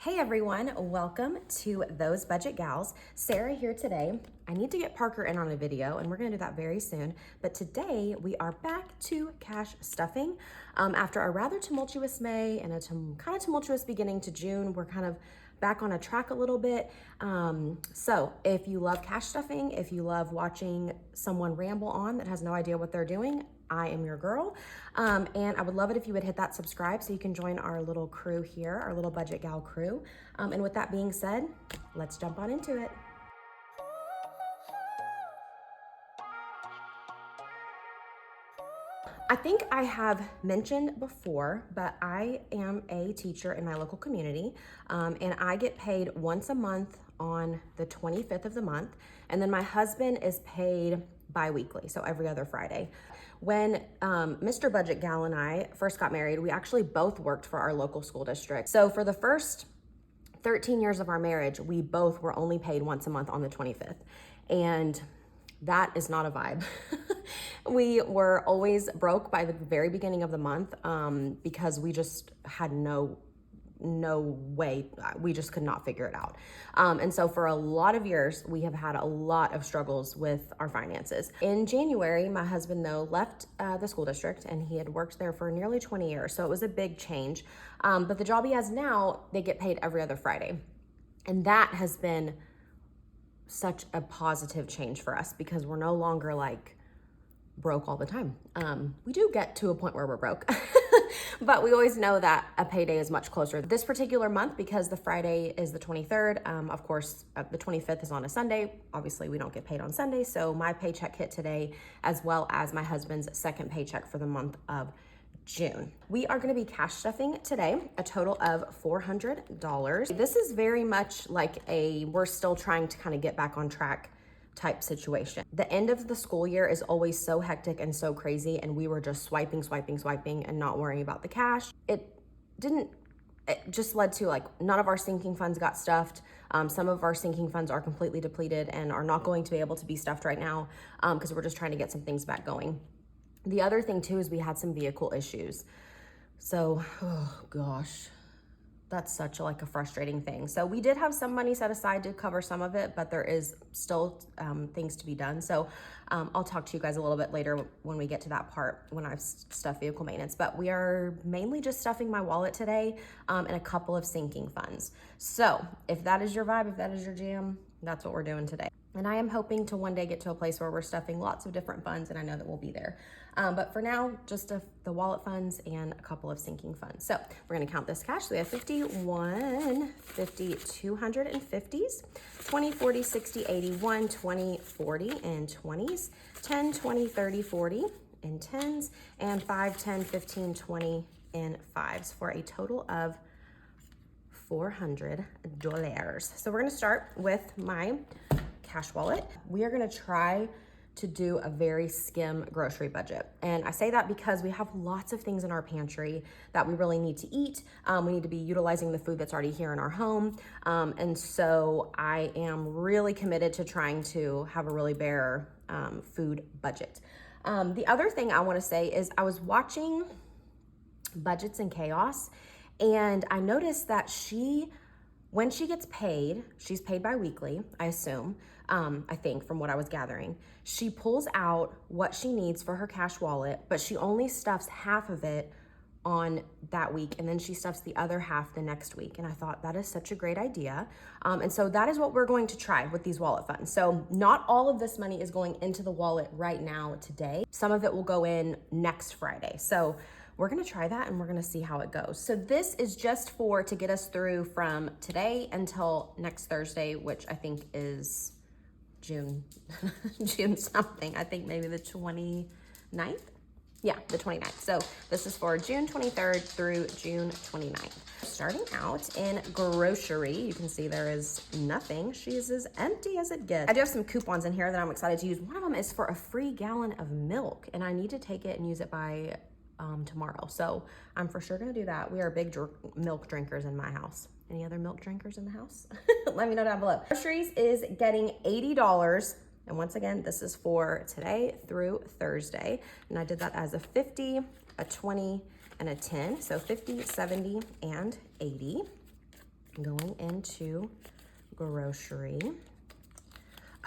Hey everyone, welcome to Those Budget Gals. Sarah here today. I need to get Parker in on a video and we're gonna do that very soon. But today we are back to cash stuffing. After a rather tumultuous May and a kind of tumultuous beginning to June, we're kind of back on a track a little bit. So if you love cash stuffing, if you love watching someone ramble on that has no idea what they're doing, I am your girl. And I would love it if you would hit that subscribe so you can join our little crew here, our little budget gal crew. And with that being said, let's jump on into it. I think I have mentioned before, but I am a teacher in my local community, and I get paid once a month on the 25th of the month, and then my husband is paid bi-weekly, so every other Friday. When Mr. Budget Gal and I first got married, we actually both worked for our local school district. So for the first 13 years of our marriage, we both were only paid once a month on the 25th, and that is not a vibe. We were always broke by the very beginning of the month because we just had no way, we just could not figure it out. And so for a lot of years, we have had a lot of struggles with our finances. In January, my husband though left the school district and he had worked there for nearly 20 years. So it was a big change. But the job he has now, they get paid every other Friday. And that has been such a positive change for us because we're no longer like broke all the time. We do get to a point where we're broke, but we always know that a payday is much closer. This particular month, because the Friday is the 23rd, of course, the 25th is on a Sunday. Obviously, we don't get paid on Sunday, so my paycheck hit today, as well as my husband's second paycheck for the month of June. We are going to be cash stuffing today, a total of $400. This is very much like we're still trying to kind of get back on track type situation. The end of the school year is always so hectic and so crazy, and we were just swiping and not worrying about the cash. It just led to like none of our sinking funds got stuffed. Some of our sinking funds are completely depleted and are not going to be able to be stuffed right now because we're just trying to get some things back going. The other thing too is we had some vehicle issues. So, oh gosh, that's such a frustrating thing. So we did have some money set aside to cover some of it, but there is still things to be done. So I'll talk to you guys a little bit later when we get to that part when I've stuffed vehicle maintenance. But we are mainly just stuffing my wallet today and a couple of sinking funds. So if that is your vibe, if that is your jam, that's what we're doing today. And I am hoping to one day get to a place where we're stuffing lots of different funds, and I know that we'll be there. But for now, just the wallet funds and a couple of sinking funds. So we're gonna count this cash. So we have 50, 1, 50, 250s, 20, 40, 60, 80, 1, 20, 40, and 20s, 10, 20, 30, 40, and 10s, and 5, 10, 15, 20, and 5s for a total of $400. So we're gonna start with my cash wallet. We are gonna try to do a very skim grocery budget. And I say that because we have lots of things in our pantry that we really need to eat. We need to be utilizing the food that's already here in our home. And so I am really committed to trying to have a really bare food budget. The other thing I wanna say is I was watching Budgets and Chaos, and I noticed that when she gets paid, she's paid bi-weekly, I assume, I think from what I was gathering, she pulls out what she needs for her cash wallet, but she only stuffs half of it on that week, and then she stuffs the other half the next week. And I thought that is such a great idea. And so that is what we're going to try with these wallet funds. So not all of this money is going into the wallet right now today. Some of it will go in next Friday. So we're gonna try that and we're gonna see how it goes. So this is just to get us through from today until next Thursday, which I think is June something. I think maybe the 29th. Yeah, the 29th. So this is for June 23rd through June 29th. Starting out in grocery, you can see there is nothing. She's as empty as it gets. I do have some coupons in here that I'm excited to use. One of them is for a free gallon of milk, and I need to take it and use it by tomorrow. So I'm for sure gonna do that. We are big milk drinkers in my house. Any other milk drinkers in the house? Let me know down below. Groceries is getting $80. And once again, this is for today through Thursday. And I did that as a 50, a 20, and a 10. So 50, 70, and 80. Going into grocery.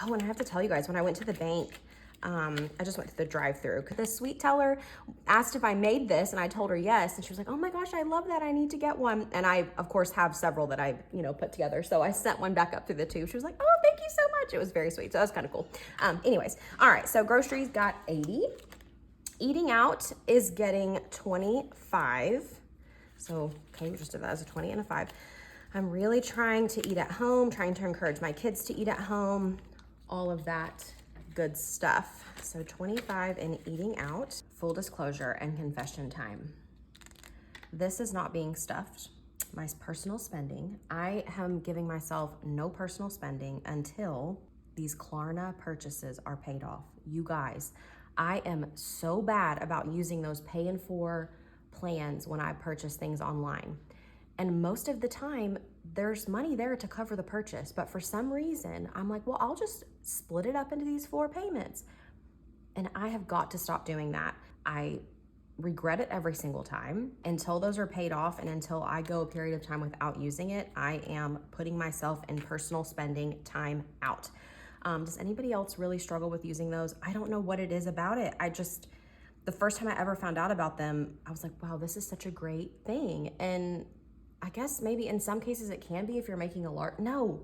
Oh, and I have to tell you guys, when I went to the bank, I just went to the drive-through. The sweet teller asked if I made this, and I told her yes. And she was like, oh my gosh, I love that. I need to get one. And I, of course, have several that I, put together. So I sent one back up through the tube. She was like, oh, thank you so much. It was very sweet. So that was kind of cool. Anyways, all right. So groceries got 80. Eating out is getting 25. So, okay, we just did that as a 20 and a 5. I'm really trying to eat at home, trying to encourage my kids to eat at home, all of that good stuff. So 25 in eating out. Full disclosure and confession time. This is not being stuffed. My personal spending. I am giving myself no personal spending until these Klarna purchases are paid off. You guys, I am so bad about using those pay in 4 plans when I purchase things online. And most of the time, there's money there to cover the purchase. But for some reason, I'm like, well, I'll just split it up into these 4 payments. And I have got to stop doing that. I regret it every single time. Until those are paid off and until I go a period of time without using it, I am putting myself in personal spending time out. Does anybody else really struggle with using those? I don't know what it is about it. The first time I ever found out about them, I was like, wow, this is such a great thing. And I guess maybe in some cases it can be if you're making a large, no,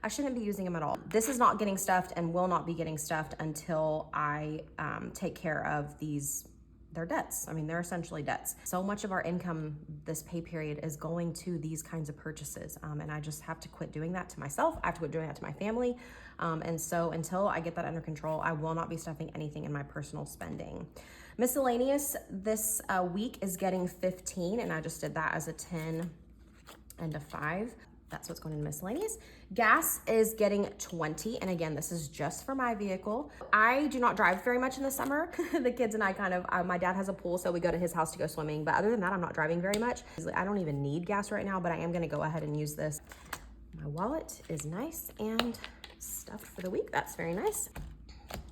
I shouldn't be using them at all. This is not getting stuffed and will not be getting stuffed until I take care of their debts. I mean, they're essentially debts. So much of our income this pay period is going to these kinds of purchases. And I just have to quit doing that to myself. I have to quit doing that to my family. And so until I get that under control, I will not be stuffing anything in my personal spending. Miscellaneous this week is getting 15, and I just did that as a 10 and a 5. That's what's going in miscellaneous. Gas is getting 20, and again, this is just for my vehicle. I do not drive very much in the summer. The kids and I my dad has a pool, so we go to his house to go swimming, but other than that, I'm not driving very much. I don't even need gas right now, but I am gonna go ahead and use this. My wallet is nice and stuffed for the week. That's very nice.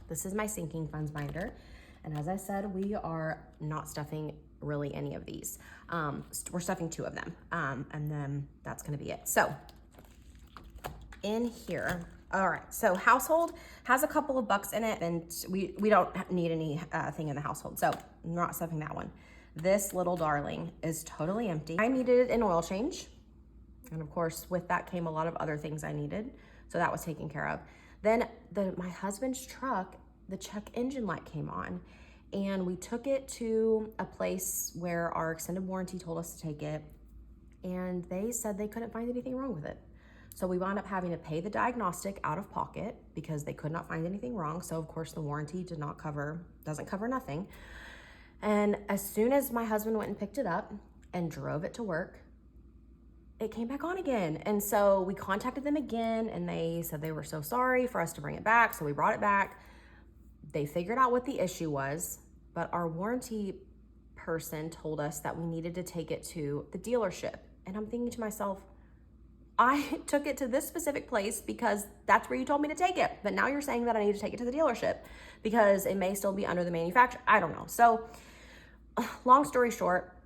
This is my sinking funds binder. And as I said, we are not stuffing really any of these. We're stuffing 2 of them. And then that's gonna be it. So in here, all right, so household has a couple of bucks in it, and we don't need any thing in the household. So I'm not stuffing that one. This little darling is totally empty. I needed an oil change. And of course, with that came a lot of other things I needed. So that was taken care of. Then my husband's truck, the check engine light came on, and we took it to a place where our extended warranty told us to take it, and they said they couldn't find anything wrong with it. So we wound up having to pay the diagnostic out of pocket because they could not find anything wrong. So of course the warranty doesn't cover nothing. And as soon as my husband went and picked it up and drove it to work, it came back on again. And so we contacted them again, and they said they were so sorry for us to bring it back. So we brought it back. They figured out what the issue was, but our warranty person told us that we needed to take it to the dealership. And I'm thinking to myself, I took it to this specific place because that's where you told me to take it. But now you're saying that I need to take it to the dealership because it may still be under the manufacturer. I don't know. So long story short,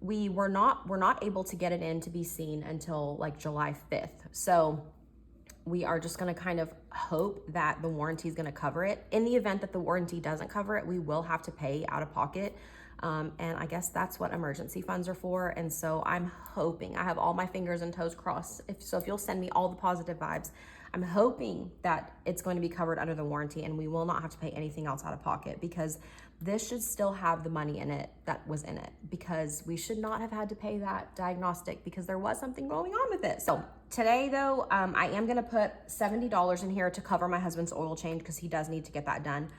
we're not able to get it in to be seen until like July 5th. So we are just gonna kind of hope that the warranty is gonna cover it. In the event that the warranty doesn't cover it, we will have to pay out of pocket. And I guess that's what emergency funds are for. And so I'm hoping, I have all my fingers and toes crossed. If you'll send me all the positive vibes, I'm hoping that it's going to be covered under the warranty and we will not have to pay anything else out of pocket, because this should still have the money in it that was in it, because we should not have had to pay that diagnostic because there was something going on with it. So today though, I am gonna put $70 in here to cover my husband's oil change because he does need to get that done.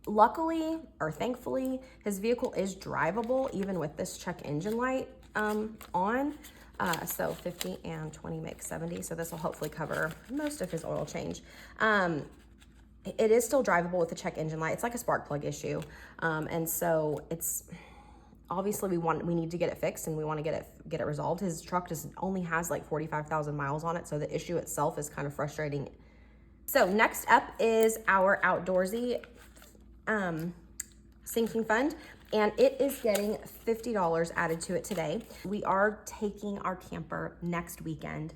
Luckily, or thankfully, his vehicle is drivable even with this check engine light on. So 50 and 20 makes 70. So this will hopefully cover most of his oil change. It is still drivable with the check engine light. It's like a spark plug issue. And so it's obviously we need to get it fixed and we want to get it resolved. His truck only has like 45,000 miles on it. So the issue itself is kind of frustrating. So next up is our outdoorsy sinking fund. and it is getting $50 added to it today. We are taking our camper next weekend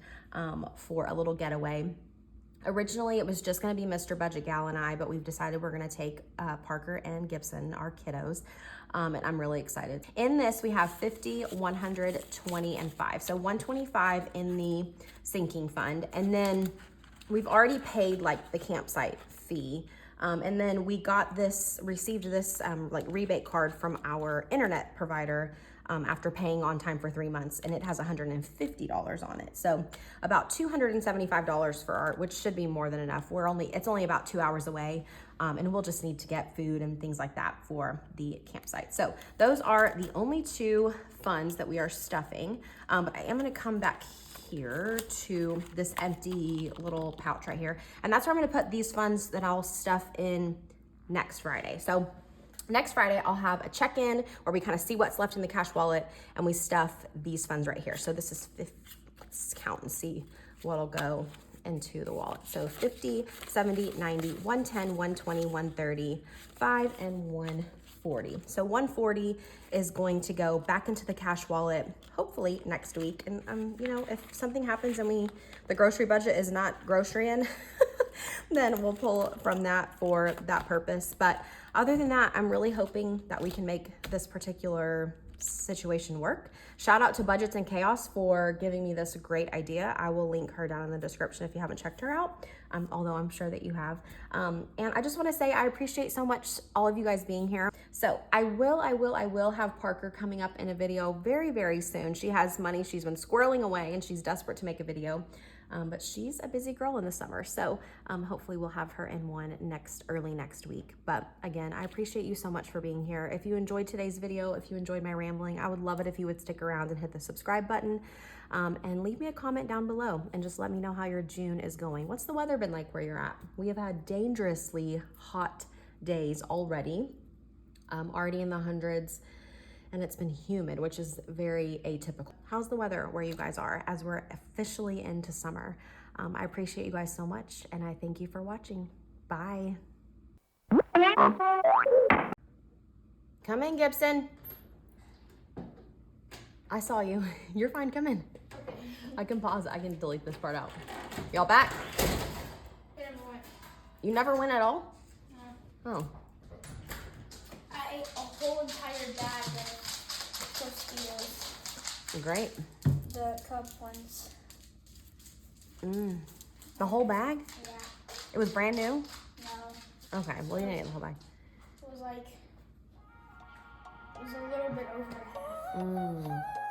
for a little getaway. Originally, it was just gonna be Mr. Budget Gal and I, but we've decided we're gonna take Parker and Gibson, our kiddos, and I'm really excited. In this, we have 50, 100, 20, and 5. So 125 in the sinking fund, and then we've already paid like the campsite fee. And then we received this like rebate card from our internet provider after paying on time for 3 months, and it has $150 on it. So about $275 for our, which should be more than enough. It's only about 2 hours away, and we'll just need to get food and things like that for the campsite. So those are the only 2 funds that we are stuffing. But I am gonna come back here to this empty little pouch right here, and that's where I'm gonna put these funds that I'll stuff in next Friday. So next Friday, I'll have a check-in where we kind of see what's left in the cash wallet and we stuff these funds right here. So this is, let's count and see what'll go into the wallet. So 50, 70, 90, 110, 120, 130, 5, and 140. So 140 is going to go back into the cash wallet, hopefully next week. And you know, if something happens and the grocery budget is not grocerying, then we'll pull from that for that purpose. But other than that, I'm really hoping that we can make this particular situation work. Shout out to Budgets and Chaos for giving me this great idea. I will link her down in the description if you haven't checked her out, although I'm sure that you have. And I just want to say I appreciate so much all of you guys being here. So I will have Parker coming up in a video very, very soon. She has money she's been squirreling away and she's desperate to make a video. But she's a busy girl in the summer, so hopefully we'll have her in one early next week. But again, I appreciate you so much for being here. If you enjoyed today's video, if you enjoyed my rambling, I would love it if you would stick around and hit the subscribe button, and leave me a comment down below and just let me know how your June is going. What's the weather been like where you're at? We have had dangerously hot days already, already in the hundreds. And it's been humid, which is very atypical. How's the weather where you guys are as we're officially into summer? I appreciate you guys so much, and I thank you for watching. Bye. Come in, Gibson. I saw you. You're fine, come in. I can pause it. I can delete this part out. Y'all back? You never went at all? No. Oh. I ate a whole entire bag of Tostitos. Great. The cup ones. The whole bag? Yeah. It was brand new? No. Okay, well you didn't eat the whole bag. It was a little bit over half.